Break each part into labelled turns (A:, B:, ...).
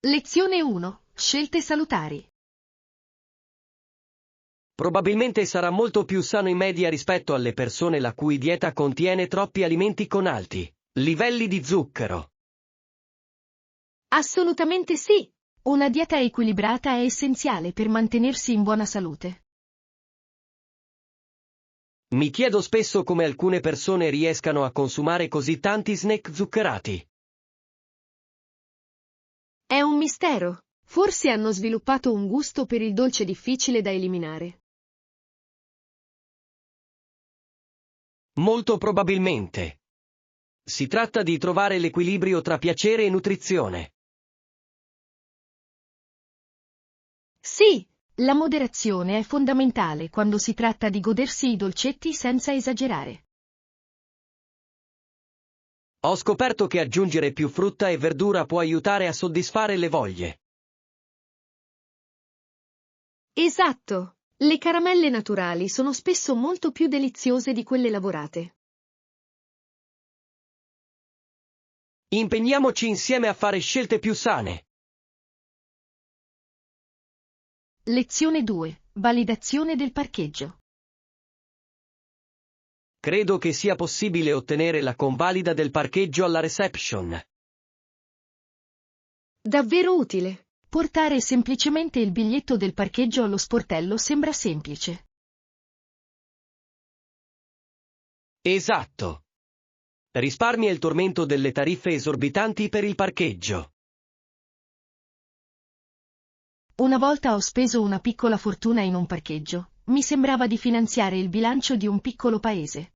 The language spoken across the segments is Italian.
A: Lezione 1. Scelte salutari.
B: Probabilmente sarà molto più sano in media rispetto alle persone la cui dieta contiene troppi alimenti con alti livelli di zucchero.
A: Assolutamente sì. Una dieta equilibrata è essenziale per mantenersi in buona salute.
B: Mi chiedo spesso come alcune persone riescano a consumare così tanti snack zuccherati.
A: È un mistero. Forse hanno sviluppato un gusto per il dolce difficile da eliminare.
B: Molto probabilmente. Si tratta di trovare l'equilibrio tra piacere e nutrizione.
A: Sì, la moderazione è fondamentale quando si tratta di godersi i dolcetti senza esagerare.
B: Ho scoperto che aggiungere più frutta e verdura può aiutare a soddisfare le voglie.
A: Esatto. Le caramelle naturali sono spesso molto più deliziose di quelle lavorate.
B: Impegniamoci insieme a fare scelte più sane.
A: Lezione 2. Validazione del parcheggio.
B: Credo che sia possibile ottenere la convalida del parcheggio alla reception.
A: Davvero utile. Portare semplicemente il biglietto del parcheggio allo sportello sembra semplice.
B: Esatto. Risparmia il tormento delle tariffe esorbitanti per il parcheggio.
A: Una volta ho speso una piccola fortuna in un parcheggio. Mi sembrava di finanziare il bilancio di un piccolo paese.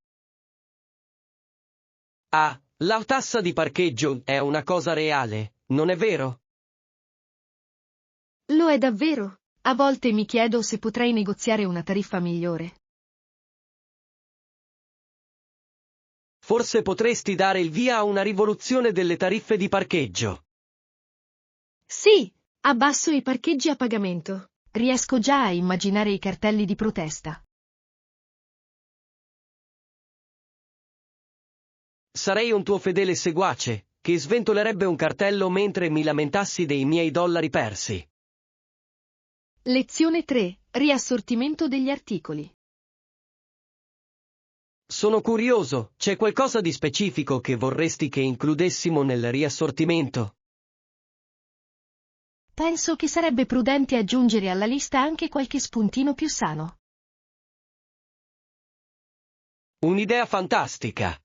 B: Ah, la tassa di parcheggio è una cosa reale, non è vero?
A: Lo è davvero? A volte mi chiedo se potrei negoziare una tariffa migliore.
B: Forse potresti dare il via a una rivoluzione delle tariffe di parcheggio.
A: Sì, abbasso i parcheggi a pagamento. Riesco già a immaginare i cartelli di protesta.
B: Sarei un tuo fedele seguace, che sventolerebbe un cartello mentre mi lamentassi dei miei dollari persi.
A: Lezione 3. Riassortimento degli articoli.
B: Sono curioso, c'è qualcosa di specifico che vorresti che includessimo nel riassortimento?
A: Penso che sarebbe prudente aggiungere alla lista anche qualche spuntino più sano.
B: Un'idea fantastica!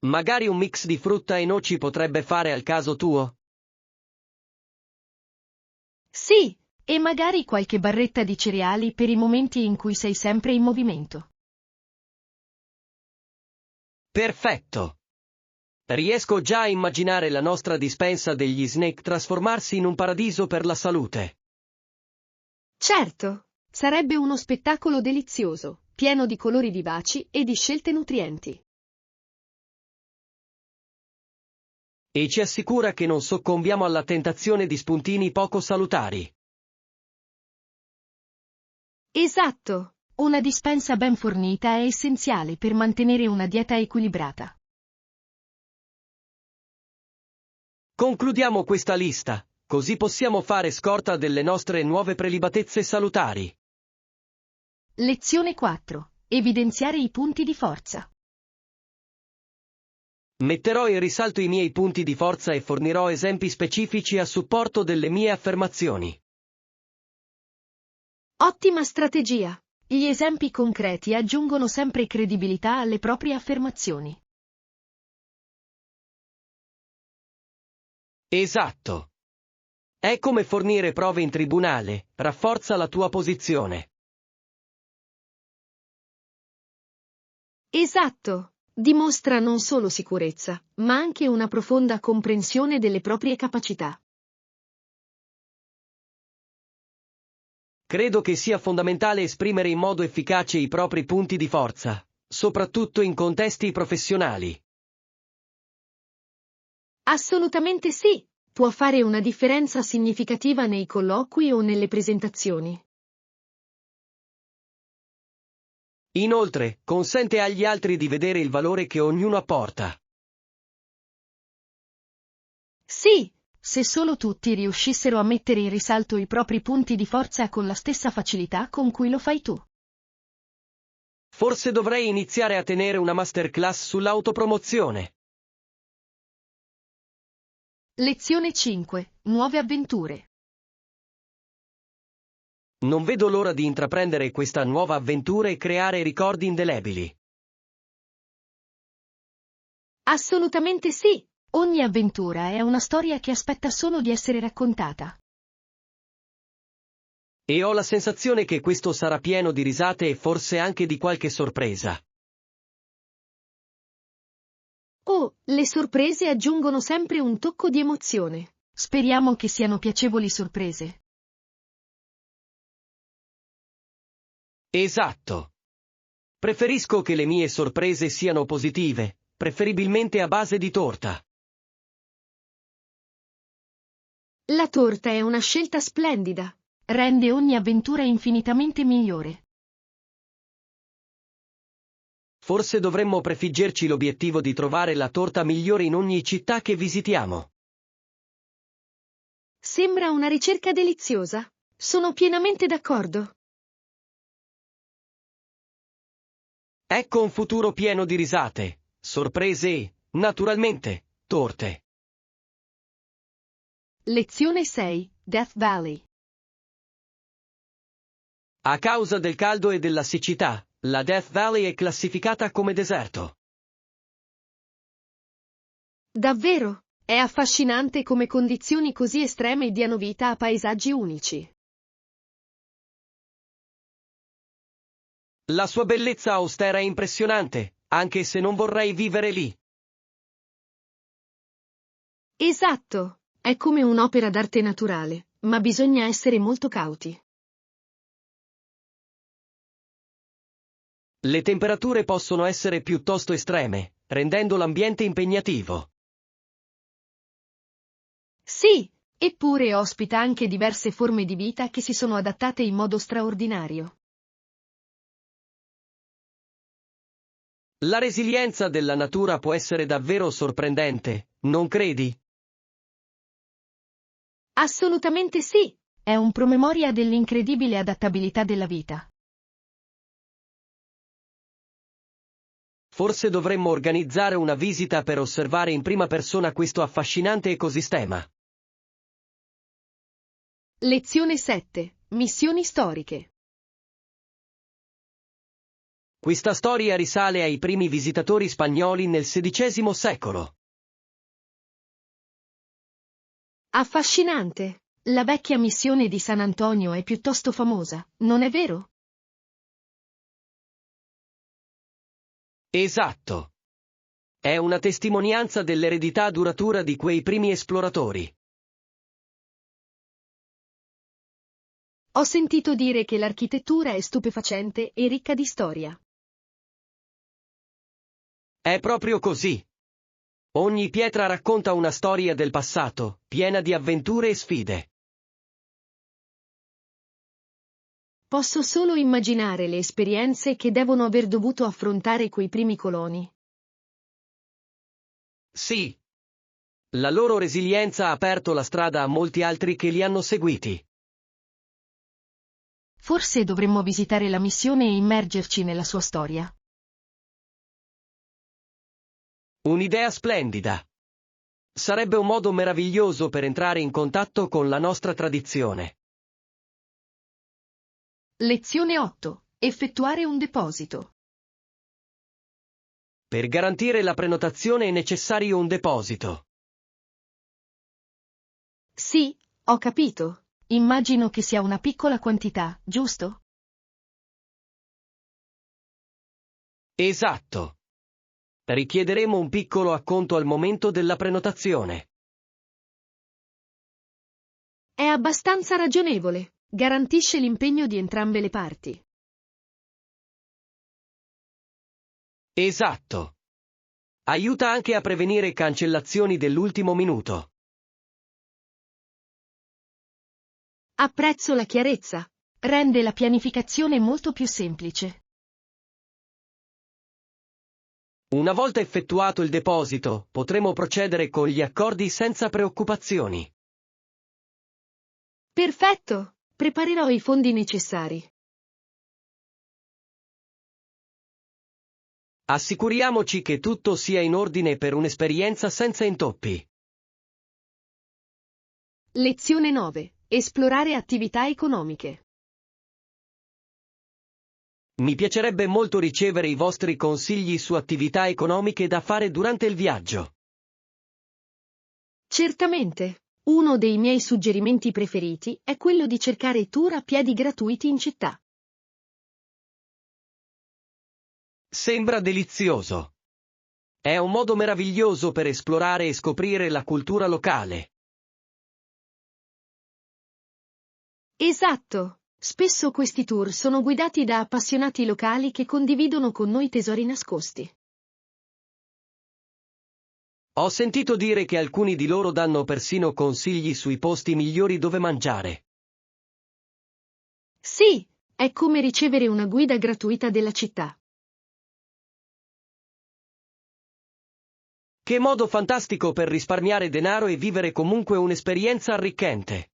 B: Magari un mix di frutta e noci potrebbe fare al caso tuo?
A: Sì, e magari qualche barretta di cereali per i momenti in cui sei sempre in movimento.
B: Perfetto! Riesco già a immaginare la nostra dispensa degli snack trasformarsi in un paradiso per la salute.
A: Certo, sarebbe uno spettacolo delizioso, pieno di colori vivaci e di scelte nutrienti.
B: E ci assicura che non soccombiamo alla tentazione di spuntini poco salutari.
A: Esatto, una dispensa ben fornita è essenziale per mantenere una dieta equilibrata.
B: Concludiamo questa lista, così possiamo fare scorta delle nostre nuove prelibatezze salutari.
A: Lezione 4. Evidenziare i punti di forza.
B: Metterò in risalto i miei punti di forza e fornirò esempi specifici a supporto delle mie affermazioni.
A: Ottima strategia. Gli esempi concreti aggiungono sempre credibilità alle proprie affermazioni.
B: Esatto. È come fornire prove in tribunale, rafforza la tua posizione.
A: Esatto. Dimostra non solo sicurezza, ma anche una profonda comprensione delle proprie capacità.
B: Credo che sia fondamentale esprimere in modo efficace i propri punti di forza, soprattutto in contesti professionali.
A: Assolutamente sì. Può fare una differenza significativa nei colloqui o nelle presentazioni.
B: Inoltre, consente agli altri di vedere il valore che ognuno apporta.
A: Sì, Se solo tutti riuscissero a mettere in risalto i propri punti di forza con la stessa facilità con cui lo fai tu.
B: Forse dovrei iniziare a tenere una masterclass sull'autopromozione.
A: Lezione 5. Nuove avventure.
B: Non vedo l'ora di intraprendere questa nuova avventura e creare ricordi indelebili.
A: Assolutamente sì! Ogni avventura è una storia che aspetta solo di essere raccontata.
B: E ho la sensazione che questo sarà pieno di risate e forse anche di qualche sorpresa.
A: Oh, le sorprese aggiungono sempre un tocco di emozione. Speriamo che siano piacevoli sorprese.
B: Esatto. Preferisco che le mie sorprese siano positive, preferibilmente a base di torta.
A: La torta è una scelta splendida. Rende ogni avventura infinitamente migliore.
B: Forse dovremmo prefiggerci l'obiettivo di trovare la torta migliore in ogni città che visitiamo.
A: Sembra una ricerca deliziosa. Sono pienamente d'accordo.
B: Ecco un futuro pieno di risate, sorprese e, naturalmente, torte.
A: Lezione 6. Death Valley.
B: A causa del caldo e della siccità, la Death Valley è classificata come deserto.
A: Davvero? È affascinante come condizioni così estreme diano vita a paesaggi unici.
B: La sua bellezza austera è impressionante, anche se non vorrei vivere lì.
A: Esatto, è come un'opera d'arte naturale, ma bisogna essere molto cauti.
B: Le temperature possono essere piuttosto estreme, rendendo l'ambiente impegnativo.
A: Sì, eppure ospita anche diverse forme di vita che si sono adattate in modo straordinario.
B: La resilienza della natura può essere davvero sorprendente, non credi?
A: Assolutamente sì, è un promemoria dell'incredibile adattabilità della vita.
B: Forse dovremmo organizzare una visita per osservare in prima persona questo affascinante ecosistema.
A: Lezione 7. Missioni storiche.
B: Questa storia risale ai primi visitatori spagnoli nel XVI secolo.
A: Affascinante. La vecchia missione di San Antonio è piuttosto famosa, non è vero?
B: Esatto. È una testimonianza dell'eredità duratura di quei primi esploratori.
A: Ho sentito dire che l'architettura è stupefacente e ricca di storia.
B: È proprio così. Ogni pietra racconta una storia del passato, piena di avventure e sfide.
A: Posso solo immaginare le esperienze che devono aver dovuto affrontare quei primi coloni.
B: Sì. La loro resilienza ha aperto la strada a molti altri che li hanno seguiti.
A: Forse dovremmo visitare la missione e immergerci nella sua storia.
B: Un'idea splendida. Sarebbe un modo meraviglioso per entrare in contatto con la nostra tradizione.
A: Lezione 8. Effettuare un deposito.
B: Per garantire la prenotazione è necessario un deposito.
A: Sì, ho capito. Immagino che sia una piccola quantità, giusto?
B: Esatto. Richiederemo un piccolo acconto al momento della prenotazione.
A: È abbastanza ragionevole. Garantisce l'impegno di entrambe le parti.
B: Esatto. Aiuta anche a prevenire cancellazioni dell'ultimo minuto.
A: Apprezzo la chiarezza. Rende la pianificazione molto più semplice.
B: Una volta effettuato il deposito, potremo procedere con gli accordi senza preoccupazioni.
A: Perfetto! Preparerò i fondi necessari.
B: Assicuriamoci che tutto sia in ordine per un'esperienza senza intoppi.
A: Lezione 9. Esplorare attività economiche.
B: Mi piacerebbe molto ricevere i vostri consigli su attività economiche da fare durante il viaggio.
A: Certamente. Uno dei miei suggerimenti preferiti è quello di cercare tour a piedi gratuiti in città.
B: Sembra delizioso. È un modo meraviglioso per esplorare e scoprire la cultura locale.
A: Esatto. Spesso questi tour sono guidati da appassionati locali che condividono con noi tesori nascosti.
B: Ho sentito dire che alcuni di loro danno persino consigli sui posti migliori dove mangiare.
A: Sì, è come ricevere una guida gratuita della città.
B: Che modo fantastico per risparmiare denaro e vivere comunque un'esperienza arricchente.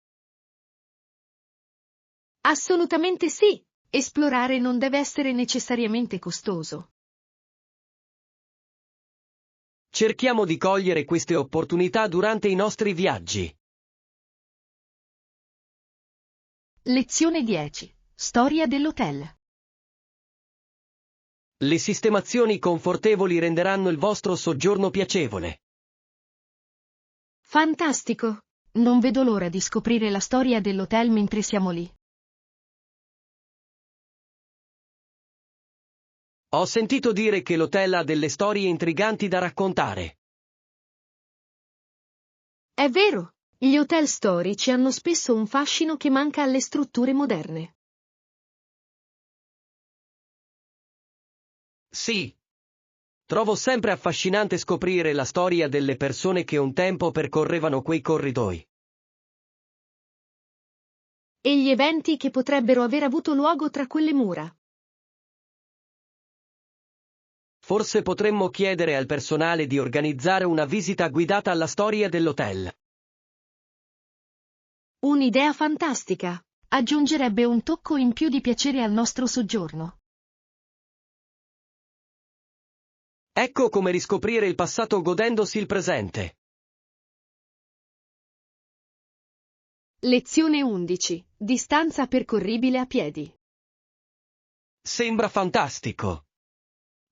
A: Assolutamente sì. Esplorare non deve essere necessariamente costoso.
B: Cerchiamo di cogliere queste opportunità durante i nostri viaggi.
A: Lezione 10. Storia dell'hotel.
B: Le sistemazioni confortevoli renderanno il vostro soggiorno piacevole.
A: Fantastico! Non vedo l'ora di scoprire la storia dell'hotel mentre siamo lì.
B: Ho sentito dire che l'hotel ha delle storie intriganti da raccontare.
A: È vero, gli hotel storici hanno spesso un fascino che manca alle strutture moderne.
B: Sì. Trovo sempre affascinante scoprire la storia delle persone che un tempo percorrevano quei corridoi.
A: E gli eventi che potrebbero aver avuto luogo tra quelle mura.
B: Forse potremmo chiedere al personale di organizzare una visita guidata alla storia dell'hotel.
A: Un'idea fantastica! Aggiungerebbe un tocco in più di piacere al nostro soggiorno.
B: Ecco come riscoprire il passato godendosi il presente.
A: Lezione 11. Distanza percorribile a piedi.
B: Sembra fantastico.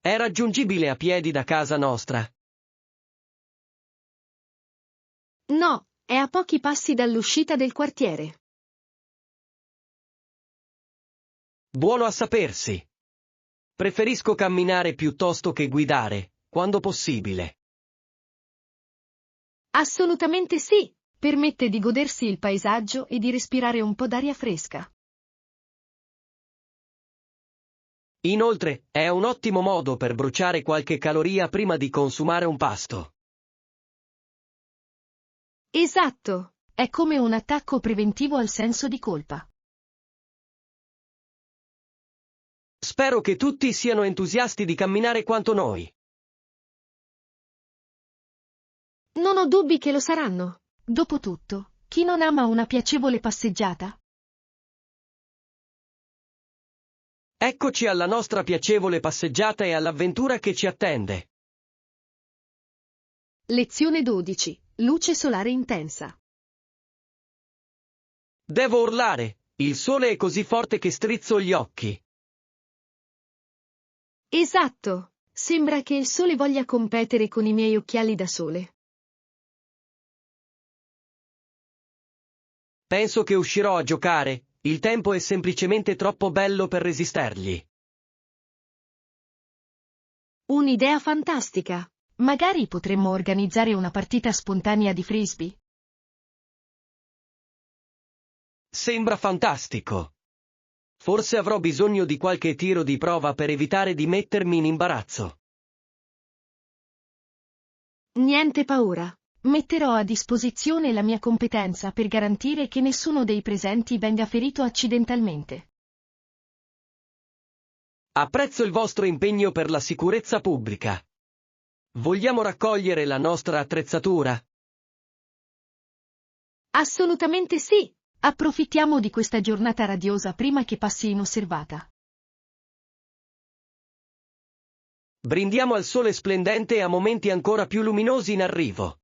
B: È raggiungibile a piedi da casa nostra.
A: No, è a pochi passi dall'uscita del quartiere.
B: Buono a sapersi. Preferisco camminare piuttosto che guidare, quando possibile.
A: Assolutamente sì, permette di godersi il paesaggio e di respirare un po' d'aria fresca.
B: Inoltre, è un ottimo modo per bruciare qualche caloria prima di consumare un pasto.
A: Esatto, è come un attacco preventivo al senso di colpa.
B: Spero che tutti siano entusiasti di camminare quanto noi.
A: Non ho dubbi che lo saranno. Dopotutto, chi non ama una piacevole passeggiata?
B: Eccoci alla nostra piacevole passeggiata e all'avventura che ci attende.
A: Lezione 12. Luce solare intensa.
B: Devo urlare, il sole è così forte che strizzo gli occhi.
A: Esatto, sembra che il sole voglia competere con i miei occhiali da sole.
B: Penso che uscirò a giocare, il tempo è semplicemente troppo bello per resistergli.
A: Un'idea fantastica! Magari potremmo organizzare una partita spontanea di frisbee?
B: Sembra fantastico. Forse avrò bisogno di qualche tiro di prova per evitare di mettermi in imbarazzo.
A: Niente paura. Metterò a disposizione la mia competenza per garantire che nessuno dei presenti venga ferito accidentalmente.
B: Apprezzo il vostro impegno per la sicurezza pubblica. Vogliamo raccogliere la nostra attrezzatura?
A: Assolutamente sì! Approfittiamo di questa giornata radiosa prima che passi inosservata.
B: Brindiamo al sole splendente e a momenti ancora più luminosi in arrivo.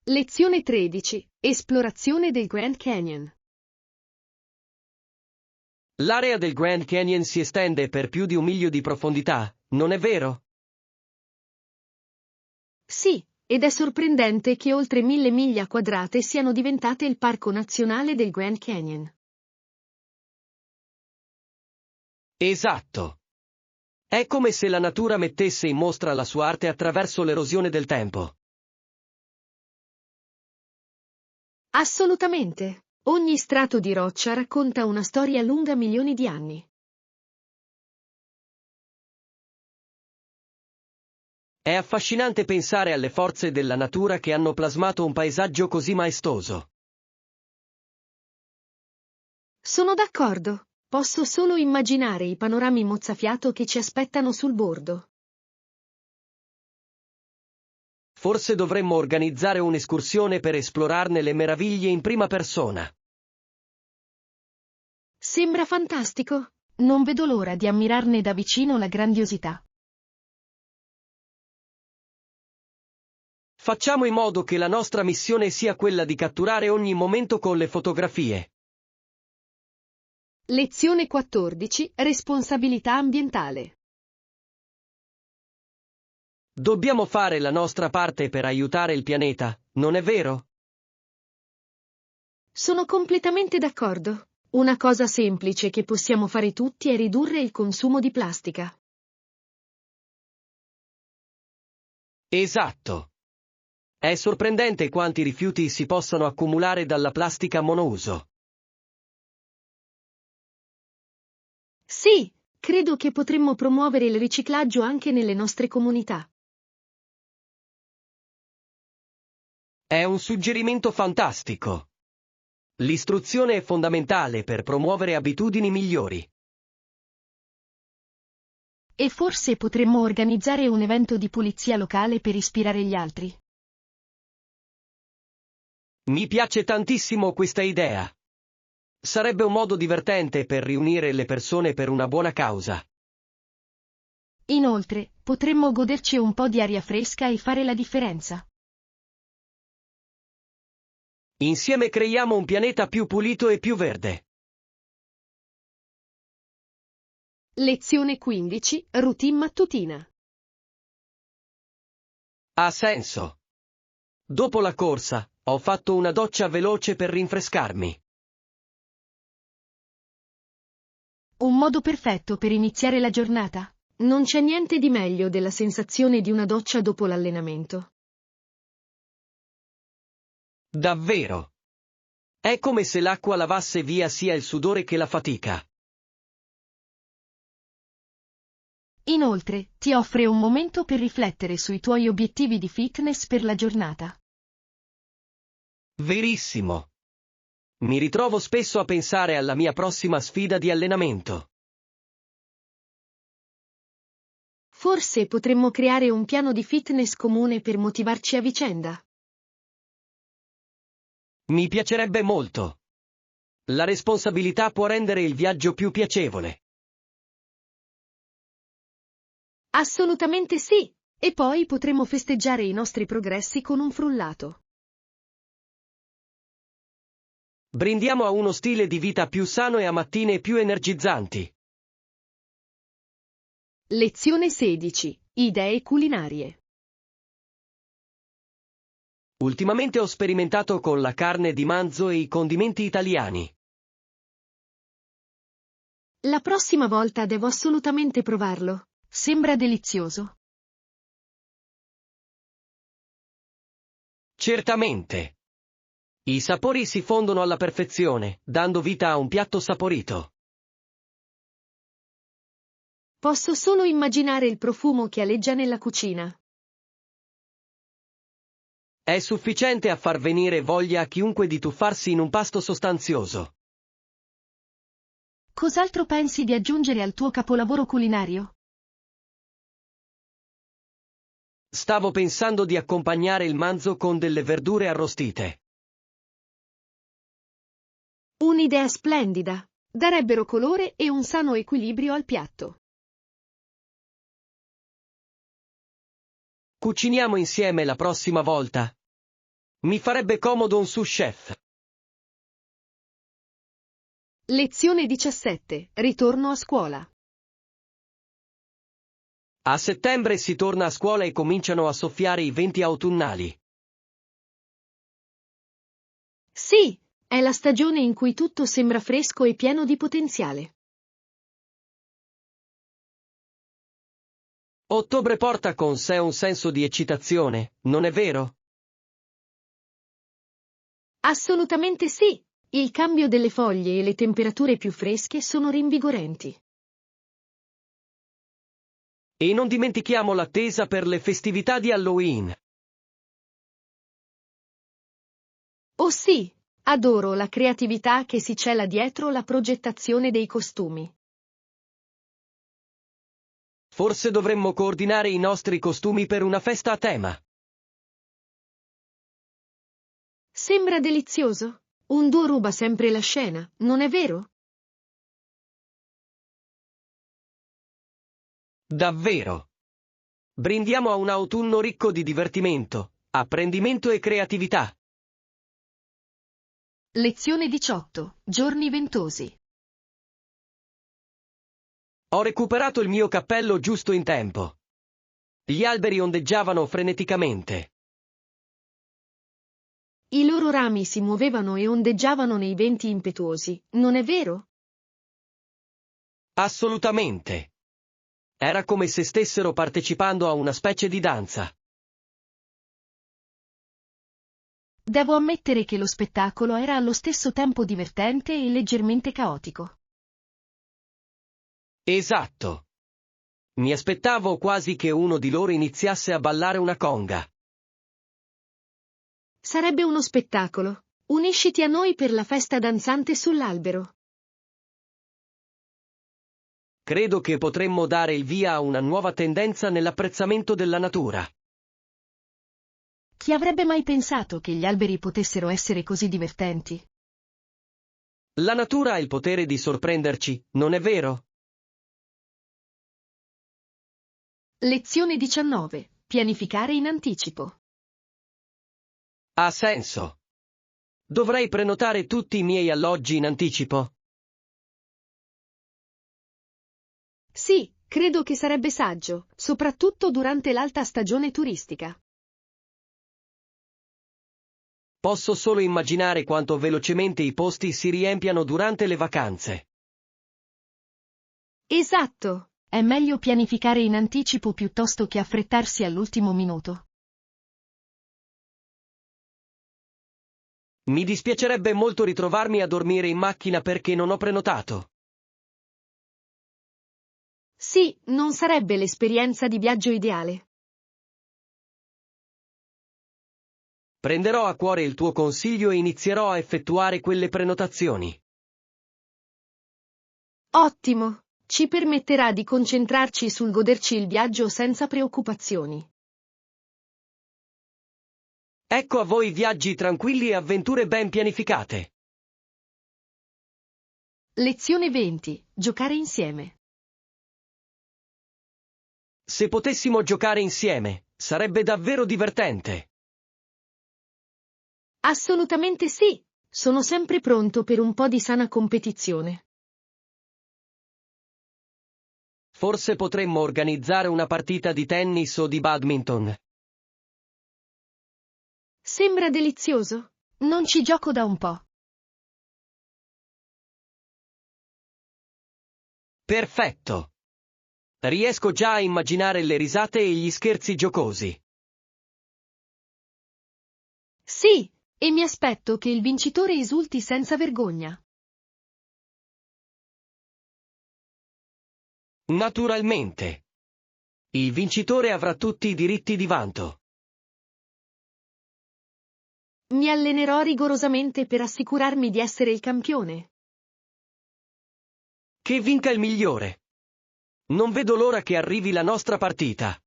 A: Lezione 13. Esplorazione del Grand Canyon.
B: L'area del Grand Canyon si estende per più di 1 miglio di profondità, non è vero?
A: Sì, ed è sorprendente che oltre 1000 miglia quadrate siano diventate il Parco Nazionale del Grand Canyon.
B: Esatto. È come se la natura mettesse in mostra la sua arte attraverso l'erosione del tempo.
A: Assolutamente. Ogni strato di roccia racconta una storia lunga milioni di anni.
B: È affascinante pensare alle forze della natura che hanno plasmato un paesaggio così maestoso.
A: Sono d'accordo. Posso solo immaginare i panorami mozzafiato che ci aspettano sul bordo.
B: Forse dovremmo organizzare un'escursione per esplorarne le meraviglie in prima persona.
A: Sembra fantastico. Non vedo l'ora di ammirarne da vicino la grandiosità.
B: Facciamo in modo che la nostra missione sia quella di catturare ogni momento con le fotografie.
A: Lezione 14. Responsabilità ambientale.
B: Dobbiamo fare la nostra parte per aiutare il pianeta, non è vero?
A: Sono completamente d'accordo. Una cosa semplice che possiamo fare tutti è ridurre il consumo di plastica.
B: Esatto. È sorprendente quanti rifiuti si possano accumulare dalla plastica monouso.
A: Sì, credo che potremmo promuovere il riciclaggio anche nelle nostre comunità.
B: È un suggerimento fantastico. L'istruzione è fondamentale per promuovere abitudini migliori.
A: E forse potremmo organizzare un evento di pulizia locale per ispirare gli altri.
B: Mi piace tantissimo questa idea. Sarebbe un modo divertente per riunire le persone per una buona causa.
A: Inoltre, potremmo goderci un po' di aria fresca e fare la differenza.
B: Insieme creiamo un pianeta più pulito e più verde.
A: Lezione 15. Routine mattutina.
B: Ha senso. Dopo la corsa, ho fatto una doccia veloce per rinfrescarmi.
A: Un modo perfetto per iniziare la giornata. Non c'è niente di meglio della sensazione di una doccia dopo l'allenamento.
B: Davvero. È come se l'acqua lavasse via sia il sudore che la fatica.
A: Inoltre, ti offre un momento per riflettere sui tuoi obiettivi di fitness per la giornata.
B: Verissimo. Mi ritrovo spesso a pensare alla mia prossima sfida di allenamento.
A: Forse potremmo creare un piano di fitness comune per motivarci a vicenda.
B: Mi piacerebbe molto. La responsabilità può rendere il viaggio più piacevole.
A: Assolutamente sì! E poi potremmo festeggiare i nostri progressi con un frullato.
B: Brindiamo a uno stile di vita più sano e a mattine più energizzanti.
A: Lezione 16. Idee culinarie.
B: Ultimamente ho sperimentato con la carne di manzo e i condimenti italiani.
A: La prossima volta devo assolutamente provarlo. Sembra delizioso.
B: Certamente. I sapori si fondono alla perfezione, dando vita a un piatto saporito.
A: Posso solo immaginare il profumo che aleggia nella cucina.
B: È sufficiente a far venire voglia a chiunque di tuffarsi in un pasto sostanzioso.
A: Cos'altro pensi di aggiungere al tuo capolavoro culinario?
B: Stavo pensando di accompagnare il manzo con delle verdure arrostite.
A: Un'idea splendida. Darebbero colore e un sano equilibrio al piatto.
B: Cuciniamo insieme la prossima volta. Mi farebbe comodo un sous chef.
A: Lezione 17. Ritorno a scuola.
B: A settembre si torna a scuola e cominciano a soffiare i venti autunnali.
A: Sì, è la stagione in cui tutto sembra fresco e pieno di potenziale.
B: Ottobre porta con sé un senso di eccitazione, non è vero?
A: Assolutamente sì. Il cambio delle foglie e le temperature più fresche sono rinvigorenti.
B: E non dimentichiamo l'attesa per le festività di Halloween.
A: Oh sì, adoro la creatività che si cela dietro la progettazione dei costumi.
B: Forse dovremmo coordinare i nostri costumi per una festa a tema.
A: Sembra delizioso. Un duo ruba sempre la scena, non è vero?
B: Davvero. Brindiamo a un autunno ricco di divertimento, apprendimento e creatività.
A: Lezione 18. Giorni ventosi.
B: Ho recuperato il mio cappello giusto in tempo. Gli alberi ondeggiavano freneticamente.
A: I loro rami si muovevano e ondeggiavano nei venti impetuosi, non è vero?
B: Assolutamente. Era come se stessero partecipando a una specie di danza.
A: Devo ammettere che lo spettacolo era allo stesso tempo divertente e leggermente caotico.
B: Esatto. Mi aspettavo quasi che uno di loro iniziasse a ballare una conga.
A: Sarebbe uno spettacolo. Unisciti a noi per la festa danzante sull'albero.
B: Credo che potremmo dare il via a una nuova tendenza nell'apprezzamento della natura.
A: Chi avrebbe mai pensato che gli alberi potessero essere così divertenti?
B: La natura ha il potere di sorprenderci, non è vero?
A: Lezione 19. Pianificare in anticipo.
B: Ha senso. Dovrei prenotare tutti i miei alloggi in anticipo.
A: Sì, credo che sarebbe saggio, soprattutto durante l'alta stagione turistica.
B: Posso solo immaginare quanto velocemente i posti si riempiano durante le vacanze.
A: Esatto. È meglio pianificare in anticipo piuttosto che affrettarsi all'ultimo minuto.
B: Mi dispiacerebbe molto ritrovarmi a dormire in macchina perché non ho prenotato.
A: Sì, non sarebbe l'esperienza di viaggio ideale.
B: Prenderò a cuore il tuo consiglio e inizierò a effettuare quelle prenotazioni.
A: Ottimo! Ci permetterà di concentrarci sul goderci il viaggio senza preoccupazioni.
B: Ecco a voi viaggi tranquilli e avventure ben pianificate.
A: Lezione 20. Giocare insieme.
B: Se potessimo giocare insieme, sarebbe davvero divertente.
A: Assolutamente sì! Sono sempre pronto per un po' di sana competizione.
B: Forse potremmo organizzare una partita di tennis o di badminton.
A: Sembra delizioso. Non ci gioco da un po'.
B: Perfetto. Riesco già a immaginare le risate e gli scherzi giocosi.
A: Sì, e mi aspetto che il vincitore esulti senza vergogna.
B: Naturalmente. Il vincitore avrà tutti i diritti di vanto.
A: Mi allenerò rigorosamente per assicurarmi di essere il campione.
B: Che vinca il migliore. Non vedo l'ora che arrivi la nostra partita.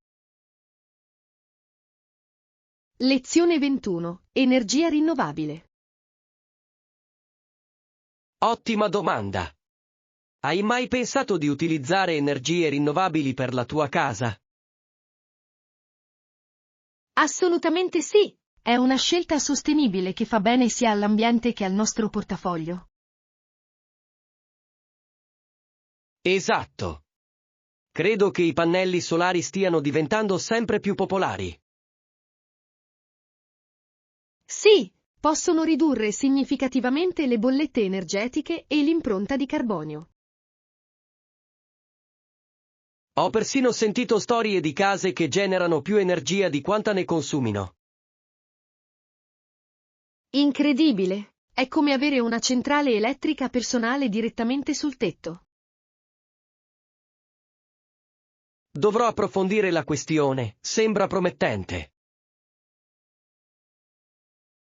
A: Lezione 21. Energia rinnovabile.
B: Ottima domanda. Hai mai pensato di utilizzare energie rinnovabili per la tua casa?
A: Assolutamente sì. È una scelta sostenibile che fa bene sia all'ambiente che al nostro portafoglio.
B: Esatto. Credo che i pannelli solari stiano diventando sempre più popolari.
A: Sì, possono ridurre significativamente le bollette energetiche e l'impronta di carbonio.
B: Ho persino sentito storie di case che generano più energia di quanta ne consumino.
A: Incredibile! È come avere una centrale elettrica personale direttamente sul tetto.
B: Dovrò approfondire la questione, sembra promettente.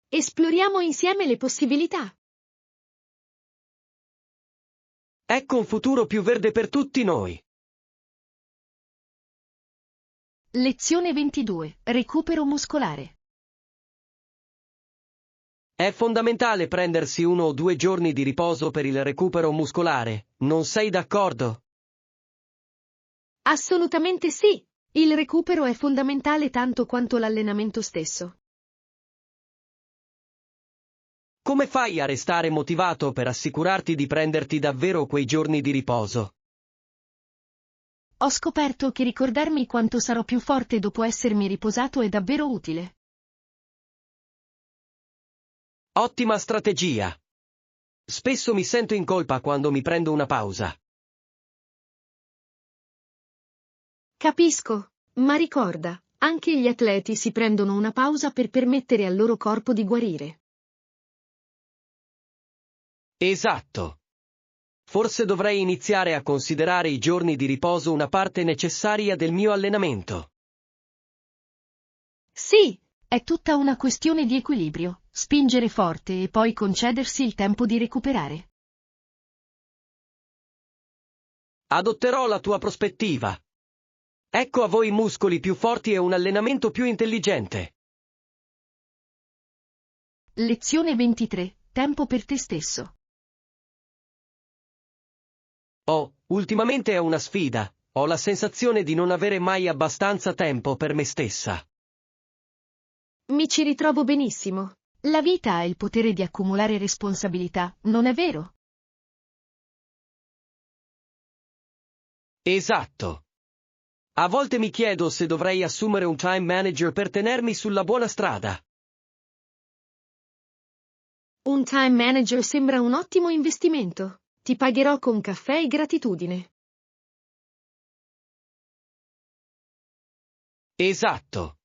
A: Esploriamo insieme le possibilità.
B: Ecco un futuro più verde per tutti noi.
A: Lezione 22. Recupero muscolare.
B: È fondamentale prendersi 1 o 2 giorni di riposo per il recupero muscolare, non sei d'accordo?
A: Assolutamente sì. Il recupero è fondamentale tanto quanto l'allenamento stesso.
B: Come fai a restare motivato per assicurarti di prenderti davvero quei giorni di riposo?
A: Ho scoperto che ricordarmi quanto sarò più forte dopo essermi riposato è davvero utile.
B: Ottima strategia. Spesso mi sento in colpa quando mi prendo una pausa.
A: Capisco, ma ricorda, anche gli atleti si prendono una pausa per permettere al loro corpo di guarire.
B: Esatto. Forse dovrei iniziare a considerare i giorni di riposo una parte necessaria del mio allenamento.
A: Sì, è tutta una questione di equilibrio, spingere forte e poi concedersi il tempo di recuperare.
B: Adotterò la tua prospettiva. Ecco a voi muscoli più forti e un allenamento più intelligente.
A: Lezione 23. Tempo per te stesso.
B: Oh, ultimamente è una sfida, ho la sensazione di non avere mai abbastanza tempo per me stessa.
A: Mi ci ritrovo benissimo. La vita ha il potere di accumulare responsabilità, non è vero?
B: Esatto. A volte mi chiedo se dovrei assumere un time manager per tenermi sulla buona strada.
A: Un time manager sembra un ottimo investimento. Ti pagherò con caffè e gratitudine.
B: Esatto.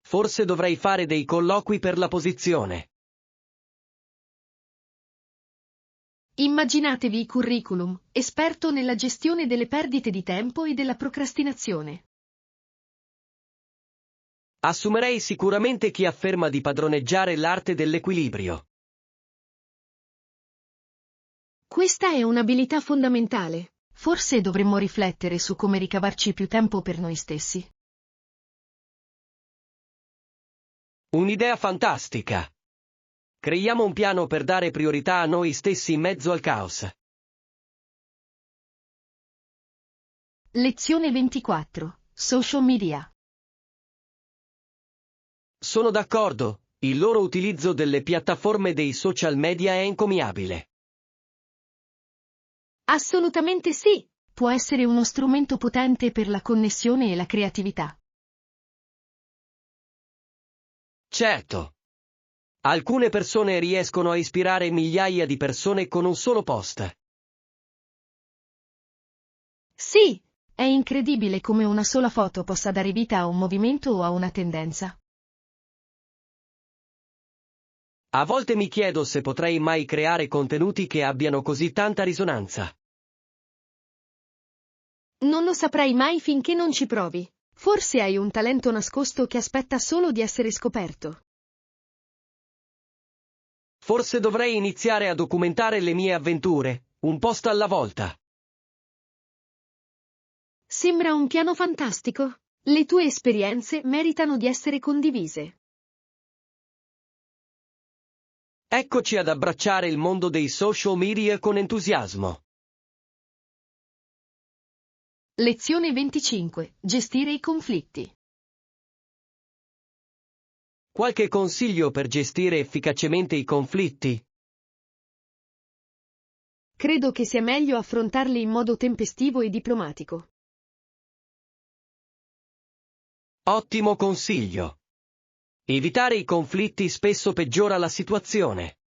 B: Forse dovrei fare dei colloqui per la posizione.
A: Immaginatevi curriculum, esperto nella gestione delle perdite di tempo e della procrastinazione.
B: Assumerei sicuramente chi afferma di padroneggiare l'arte dell'equilibrio.
A: Questa è un'abilità fondamentale. Forse dovremmo riflettere su come ricavarci più tempo per noi stessi.
B: Un'idea fantastica. Creiamo un piano per dare priorità a noi stessi in mezzo al caos.
A: Lezione 24. Social media.
B: Sono d'accordo, il loro utilizzo delle piattaforme dei social media è encomiabile.
A: Assolutamente sì. Può essere uno strumento potente per la connessione e la creatività.
B: Certo. Alcune persone riescono a ispirare migliaia di persone con un solo post.
A: Sì, è incredibile come una sola foto possa dare vita a un movimento o a una tendenza.
B: A volte mi chiedo se potrei mai creare contenuti che abbiano così tanta risonanza.
A: Non lo saprai mai finché non ci provi. Forse hai un talento nascosto che aspetta solo di essere scoperto.
B: Forse dovrei iniziare a documentare le mie avventure, un post alla volta.
A: Sembra un piano fantastico. Le tue esperienze meritano di essere condivise.
B: Eccoci ad abbracciare il mondo dei social media con entusiasmo.
A: Lezione 25. Gestire i conflitti.
B: Qualche consiglio per gestire efficacemente i conflitti?
A: Credo che sia meglio affrontarli in modo tempestivo e diplomatico.
B: Ottimo consiglio. Evitare i conflitti spesso peggiora la situazione.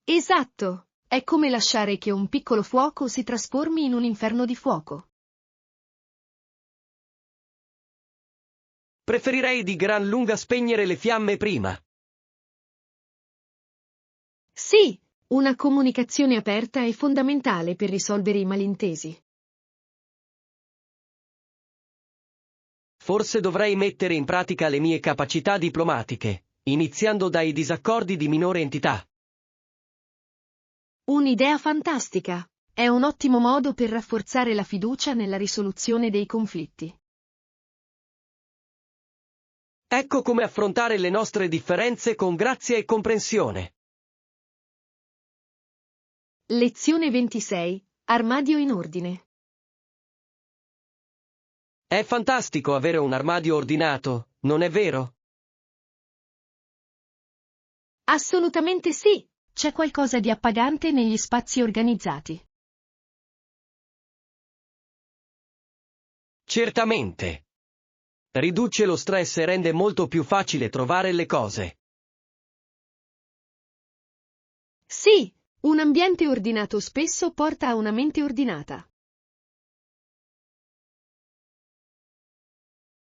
A: Esatto! È come lasciare che un piccolo fuoco si trasformi in un inferno di fuoco.
B: Preferirei di gran lunga spegnere le fiamme prima.
A: Sì, una comunicazione aperta è fondamentale per risolvere i malintesi.
B: Forse dovrei mettere in pratica le mie capacità diplomatiche, iniziando dai disaccordi di minore entità.
A: Un'idea fantastica! È un ottimo modo per rafforzare la fiducia nella risoluzione dei conflitti.
B: Ecco come affrontare le nostre differenze con grazia e comprensione.
A: Lezione 26. Armadio in ordine.
B: È fantastico avere un armadio ordinato, non è vero?
A: Assolutamente sì! C'è qualcosa di appagante negli spazi organizzati.
B: Certamente. Riduce lo stress e rende molto più facile trovare le cose.
A: Sì, un ambiente ordinato spesso porta a una mente ordinata.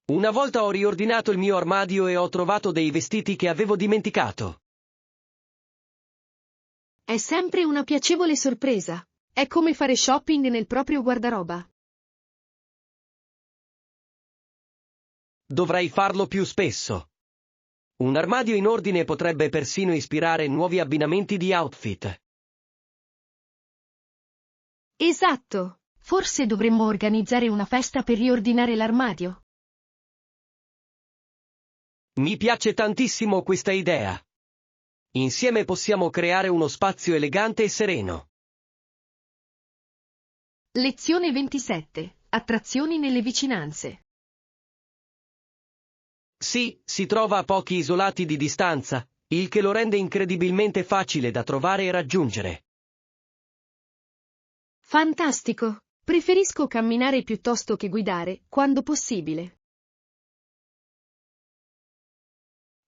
B: Una volta ho riordinato il mio armadio e ho trovato dei vestiti che avevo dimenticato.
A: È sempre una piacevole sorpresa. È come fare shopping nel proprio guardaroba.
B: Dovrei farlo più spesso. Un armadio in ordine potrebbe persino ispirare nuovi abbinamenti di outfit.
A: Esatto! Forse dovremmo organizzare una festa per riordinare l'armadio.
B: Mi piace tantissimo questa idea. Insieme possiamo creare uno spazio elegante e sereno.
A: Lezione 27. Attrazioni nelle vicinanze.
B: Sì, si trova a pochi isolati di distanza, il che lo rende incredibilmente facile da trovare e raggiungere.
A: Fantastico! Preferisco camminare piuttosto che guidare, quando possibile.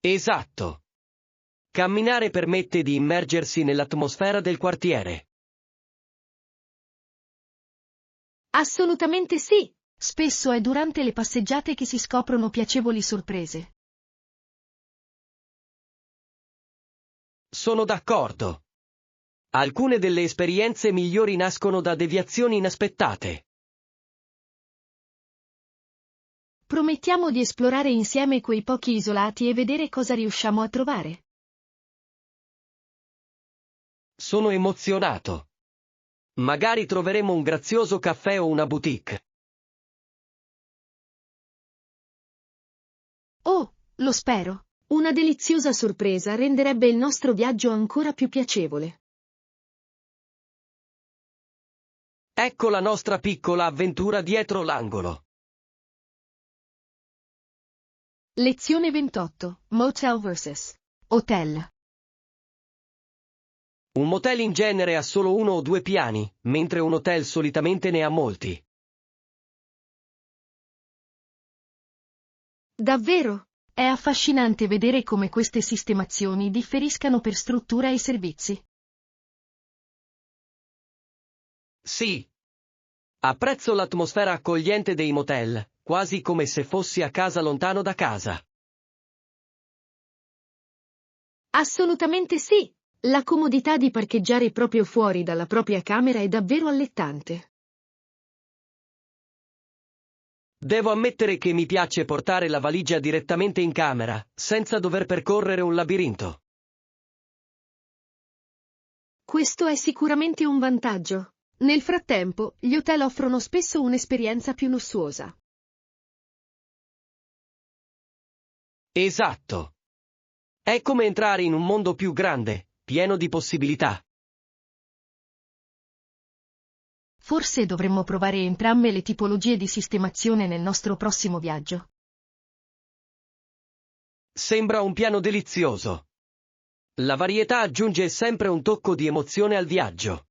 B: Esatto. Camminare permette di immergersi nell'atmosfera del quartiere.
A: Assolutamente sì! Spesso è durante le passeggiate che si scoprono piacevoli sorprese.
B: Sono d'accordo. Alcune delle esperienze migliori nascono da deviazioni inaspettate.
A: Promettiamo di esplorare insieme quei pochi isolati e vedere cosa riusciamo a trovare.
B: Sono emozionato. Magari troveremo un grazioso caffè o una boutique.
A: Oh, lo spero! Una deliziosa sorpresa renderebbe il nostro viaggio ancora più piacevole.
B: Ecco la nostra piccola avventura dietro l'angolo.
A: Lezione 28. Motel vs. Hotel.
B: Un motel in genere ha solo 1 o 2 piani, mentre un hotel solitamente ne ha molti.
A: Davvero? È affascinante vedere come queste sistemazioni differiscano per struttura e servizi.
B: Sì. Apprezzo l'atmosfera accogliente dei motel, quasi come se fossi a casa lontano da casa.
A: Assolutamente sì! La comodità di parcheggiare proprio fuori dalla propria camera è davvero allettante.
B: Devo ammettere che mi piace portare la valigia direttamente in camera, senza dover percorrere un labirinto.
A: Questo è sicuramente un vantaggio. Nel frattempo, gli hotel offrono spesso un'esperienza più lussuosa.
B: Esatto. È come entrare in un mondo più grande, pieno di possibilità.
A: Forse dovremmo provare entrambe le tipologie di sistemazione nel nostro prossimo viaggio.
B: Sembra un piano delizioso. La varietà aggiunge sempre un tocco di emozione al viaggio.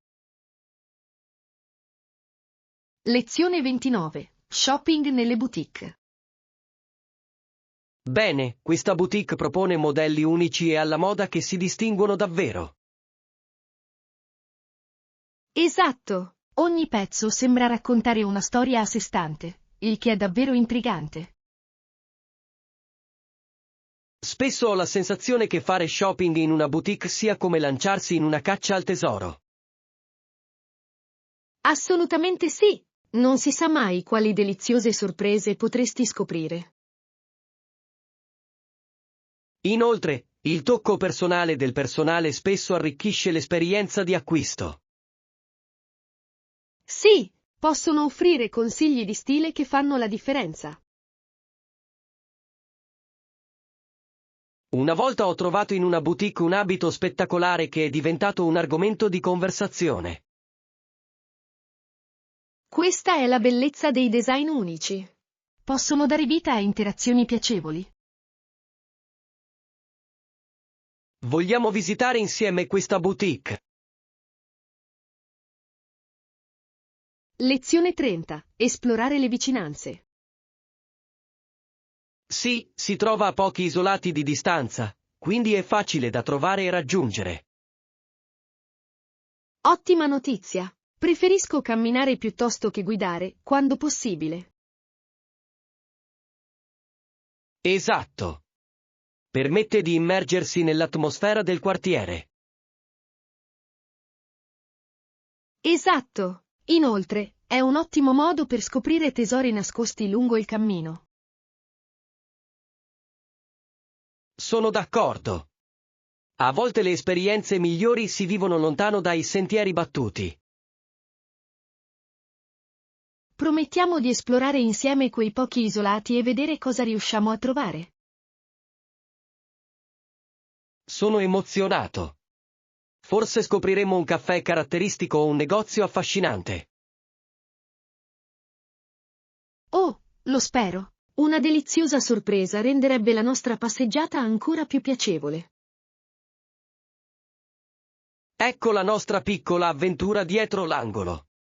A: Lezione 29. Shopping nelle boutique.
B: Bene, questa boutique propone modelli unici e alla moda che si distinguono davvero.
A: Esatto! Ogni pezzo sembra raccontare una storia a sé stante, il che è davvero intrigante.
B: Spesso ho la sensazione che fare shopping in una boutique sia come lanciarsi in una caccia al tesoro.
A: Assolutamente sì! Non si sa mai quali deliziose sorprese potresti scoprire.
B: Inoltre, il tocco personale del personale spesso arricchisce l'esperienza di acquisto.
A: Sì, possono offrire consigli di stile che fanno la differenza.
B: Una volta ho trovato in una boutique un abito spettacolare che è diventato un argomento di conversazione.
A: Questa è la bellezza dei design unici. Possono dare vita a interazioni piacevoli.
B: Vogliamo visitare insieme questa boutique?
A: Lezione 30. Esplorare le vicinanze.
B: Sì, si trova a pochi isolati di distanza, quindi è facile da trovare e raggiungere.
A: Ottima notizia! Preferisco camminare piuttosto che guidare, quando possibile.
B: Esatto. Permette di immergersi nell'atmosfera del quartiere.
A: Esatto! Inoltre, è un ottimo modo per scoprire tesori nascosti lungo il cammino.
B: Sono d'accordo. A volte le esperienze migliori si vivono lontano dai sentieri battuti.
A: Promettiamo di esplorare insieme quei pochi isolati e vedere cosa riusciamo a trovare.
B: Sono emozionato. Forse scopriremo un caffè caratteristico o un negozio affascinante.
A: Oh, lo spero! Una deliziosa sorpresa renderebbe la nostra passeggiata ancora più piacevole.
B: Ecco la nostra piccola avventura dietro l'angolo.